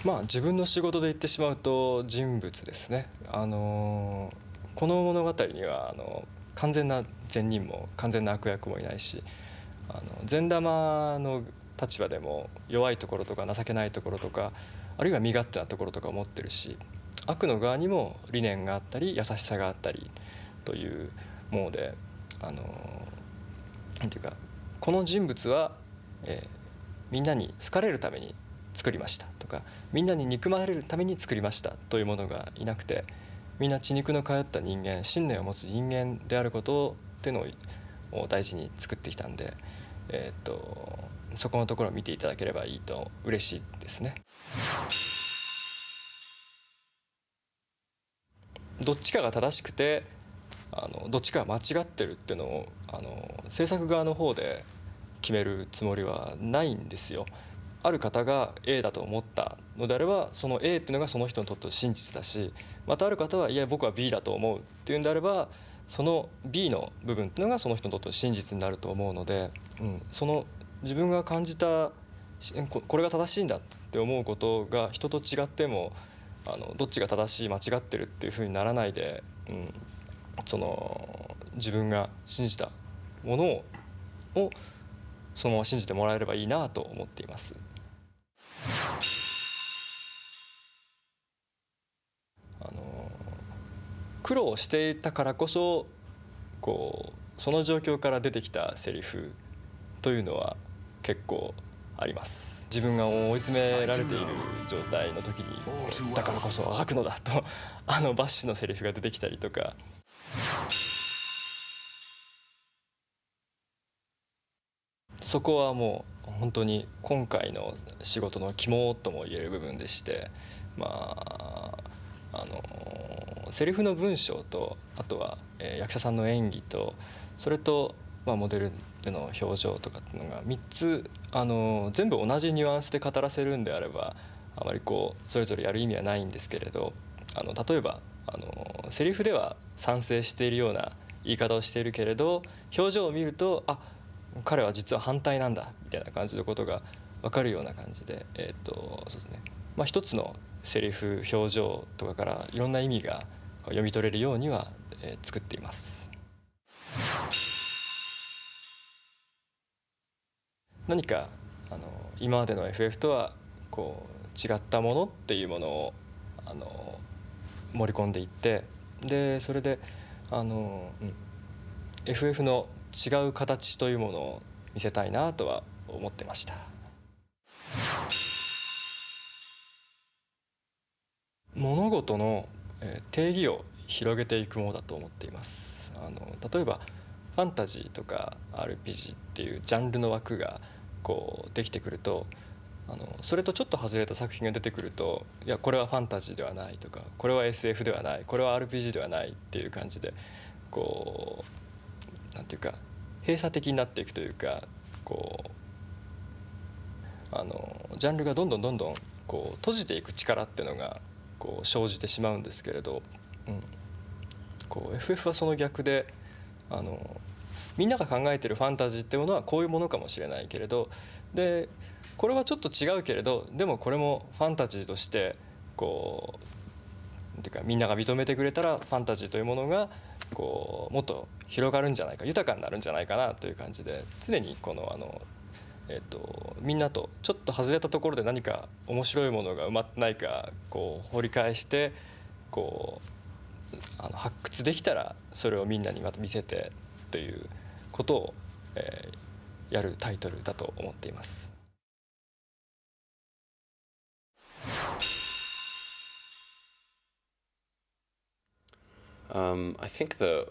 まあ自分の仕事で言ってしまうと人物ですね。この物語には完全な善人も完全な悪役もいないし、善玉の立場でも弱いところとか情けないところとか、あるいは身勝手なところとかを持ってるし、悪の側にも理念があったり優しさがあったりというもので、なんていうか、この人物は、みんなに好かれるために作りましたとか、みんなに憎まれるために作りましたというものがいなくて、みんな血肉の通った人間、信念を持つ人間であることっていうのを大事に作ってきたんで、そこのところを見ていただければいいと嬉しいですね。どっちかが正しくてどっちかが間違ってるっていうのを制作側の方で決めるつもりはないんですよ。ある方が A だと思ったのであれば、その A っていうのがその人にとっての真実だし、またある方はいや僕は B だと思うっていうんであれば、その B の部分っていうのがその人にとっての真実になると思うので、その自分が感じたこれが正しいんだって思うことが人と違ってもどっちが正しい間違ってるっていうふうにならないで、その自分が信じたものをそのまま信じてもらえればいいなと思っています。苦労していたからこそその状況から出てきたセリフというのは結構あります。自分が追い詰められている状態の時にだからこそ吐くのだとバッシュのセリフが出てきたりとか、そこはもう本当に今回の仕事の肝とも言える部分でして、セリフの文章と、あとは役者さんの演技と、それとモデルでの表情とかっていうのが3つ全部同じニュアンスで語らせるんであれば、あまりそれぞれやる意味はないんですけれど、例えばセリフでは賛成しているような言い方をしているけれど、表情を見ると彼は実は反対なんだみたいな感じのことが分かるような感じで、そうですね、一つのセリフ表情とかからいろんな意味が読み取れるようには、作っています。何か今までの FF とは違ったものっていうものを盛り込んでいって、でそれでFF の違う形というものを見せたいなとは思ってました。物事の定義を広げていくものだと思っています。例えばファンタジーとか RPG っていうジャンルの枠ができてくると、それとちょっと外れた作品が出てくると、いやこれはファンタジーではないとか、これは SF ではない、これは RPG ではないっていう感じでなんていうか閉鎖的になっていくというか、ジャンルがどんどん閉じていく力っていうのが生じてしまうんですけれど、FF はその逆でみんなが考えてるファンタジーってものはこういうものかもしれないけれど、でこれはちょっと違うけれど、でもこれもファンタジーとしてっていうかみんなが認めてくれたらファンタジーというものがもっと広がるんじゃないか、豊かになるんじゃないかなという感じで、常にみんなとちょっと外れたところで何か面白いものが埋まってないか掘り返して発掘できたらそれをみんなにまた見せてということを、やるタイトルだと思っています。I think the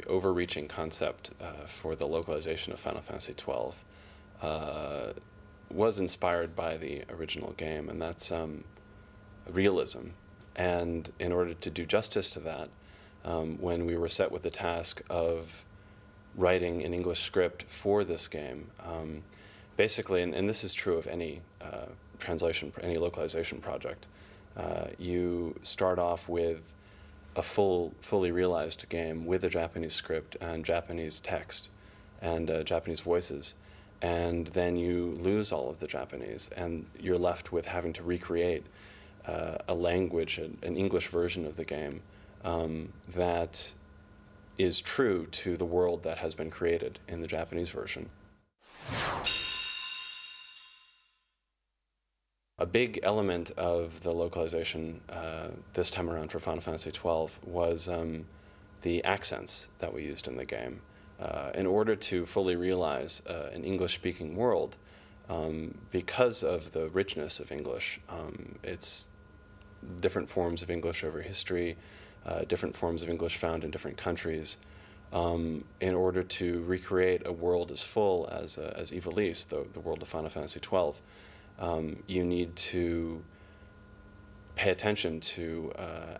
overreaching concept for the localization of Final Fantasy XII was inspired by the original game, and that's realism. And in order to do justice to that, when we were set with the task of writing an English script for this game, basically, and this is true of any translation, any localization project, you start off with a fully realized game with a Japanese script and Japanese text and Japanese voices. and then you lose all of the Japanese, and you're left with having to recreate a language, an English version of the game that is true to the world that has been created in the Japanese version. A big element of the localization this time around for Final Fantasy XII was the accents that we used in the game. In order to fully realize an English-speaking world, because of the richness of English, it's different forms of English over history, different forms of English found in different countries. In order to recreate a world as full as Ivalice, the world of Final Fantasy XII, you need to pay attention to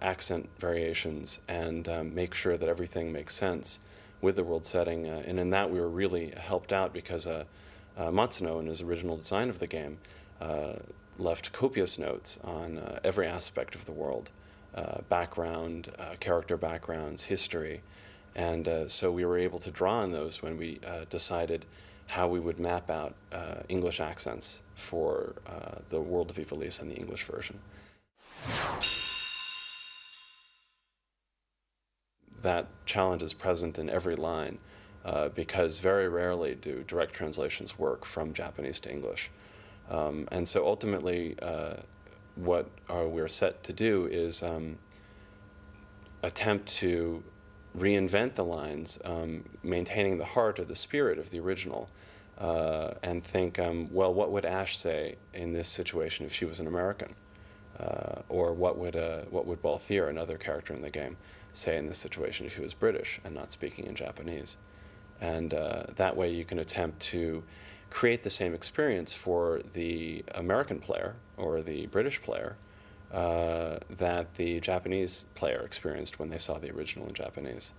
accent variations and make sure that everything makes sense with the world setting. And in that we were really helped out because Matsuno, in his original design of the game, left copious notes on every aspect of the world, background, character backgrounds, history. And so we were able to draw on those when we decided how we would map out English accents for the world of Ivalice and the English version. That challenge is present in every line because very rarely do direct translations work from Japanese to English. And so ultimately what we're set to do is attempt to reinvent the lines, maintaining the heart or the spirit of the original, and think, well, what would Ash say in this situation if she was an American? Or what would Balthier, another character in the game, say in this situation if he was British and not speaking in Japanese? And that way you can attempt to create the same experience for the American player or the British player that the Japanese player experienced when they saw the original in Japanese.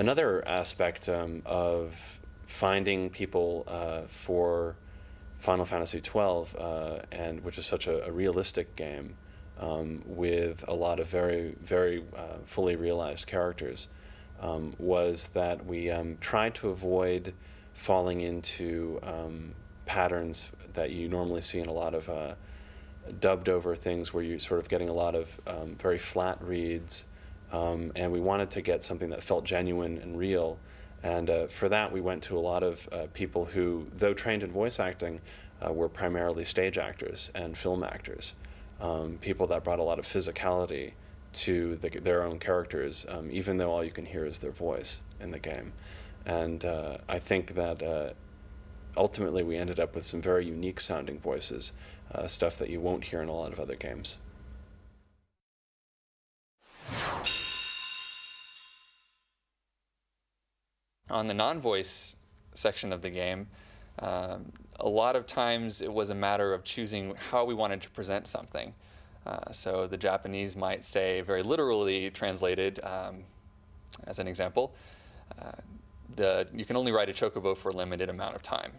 Another aspect of finding people for Final Fantasy XII, and which is such a realistic game with a lot of very, very fully realized characters, was that we tried to avoid falling into patterns that you normally see in a lot of dubbed over things where you're sort of getting a lot of very flat reads, and we wanted to get something that felt genuine and real. And for that, we went to a lot of people who, though trained in voice acting, were primarily stage actors and film actors, people that brought a lot of physicality to their own characters, even though all you can hear is their voice in the game. And I think that ultimately we ended up with some very unique sounding voices, stuff that you won't hear in a lot of other games. On the non-voice section of the game, a lot of times it was a matter of choosing how we wanted to present something. So the Japanese might say, very literally translated, as an example, you can only ride a chocobo for a limited amount of time.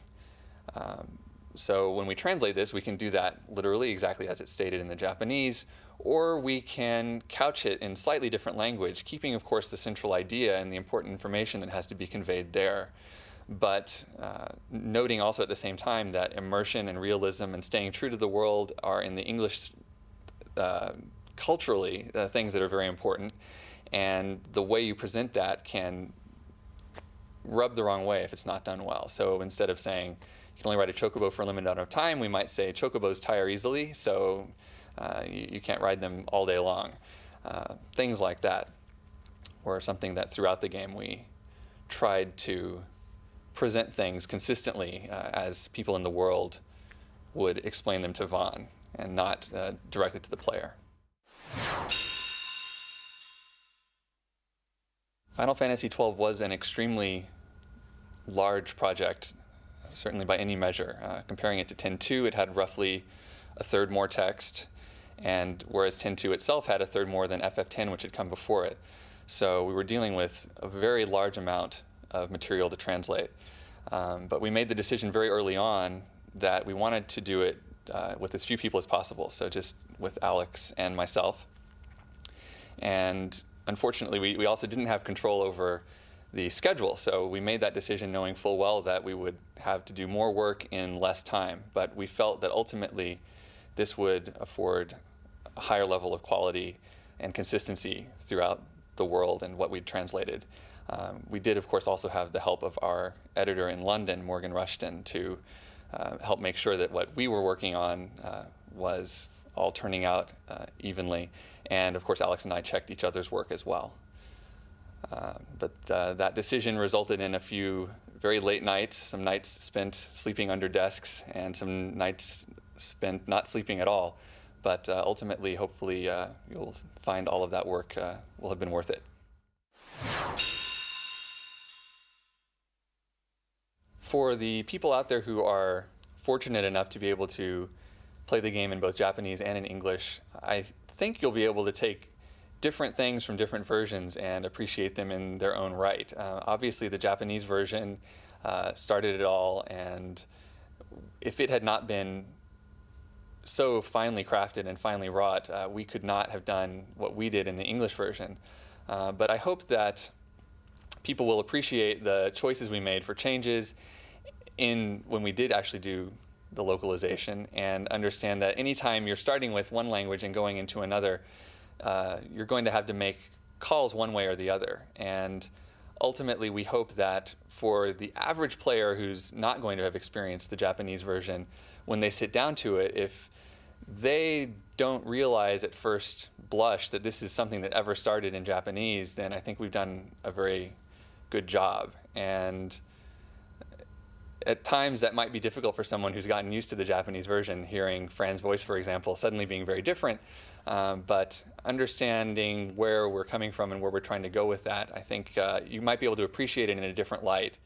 So when we translate this, we can do that literally exactly as it's stated in the Japanese, or we can couch it in slightly different language, keeping, of course, the central idea and the important information that has to be conveyed there. But noting also at the same time that immersion and realism and staying true to the world are in the English, culturally, things that are very important. And the way you present that can rub the wrong way if it's not done well. So instead of saying you can only ride a chocobo for a limited amount of time, we might say chocobos tire easily, so you can't ride them all day long. Things like that were something that throughout the game we tried to present things consistently as people in the world would explain them to Vaughn and not directly to the player. Final Fantasy XII was an extremely large project, certainly by any measure. Comparing it to 10.2, it had roughly a third more text, and whereas 10.2 itself had a third more than FF10, which had come before it. So we were dealing with a very large amount of material to translate. But we made the decision very early on that we wanted to do it with as few people as possible, so just with Alex and myself. And unfortunately, we also didn't have control over the schedule. So we made that decision knowing full well that we would have to do more work in less time. But we felt that ultimately this would afford a higher level of quality and consistency throughout the world and what we'd translated. We did, of course, also have the help of our editor in London, Morgan Rushton, to help make sure that what we were working on was all turning out evenly. And of course, Alex and I checked each other's work as well. But that decision resulted in a few very late nights, some nights spent sleeping under desks, and some nights spent not sleeping at all. But ultimately, hopefully, you'll find all of that work will have been worth it. For the people out there who are fortunate enough to be able to play the game in both Japanese and in English, I think you'll be able to take different things from different versions and appreciate them in their own right. Obviously, the Japanese version started it all, and if it had not been so finely crafted and finely wrought, we could not have done what we did in the English version. But I hope that people will appreciate the choices we made for changes when we did actually do the localization, and understand that anytime you're starting with one language and going into another, you're going to have to make calls one way or the other. And ultimately, we hope that for the average player who's not going to have experienced the Japanese version, when they sit down to it, if they don't realize at first blush that this is something that ever started in Japanese, then I think we've done a very good job. And at times that might be difficult for someone who's gotten used to the Japanese version, hearing Fran's voice, for example, suddenly being very different. But understanding where we're coming from and where we're trying to go with that, I think you might be able to appreciate it in a different light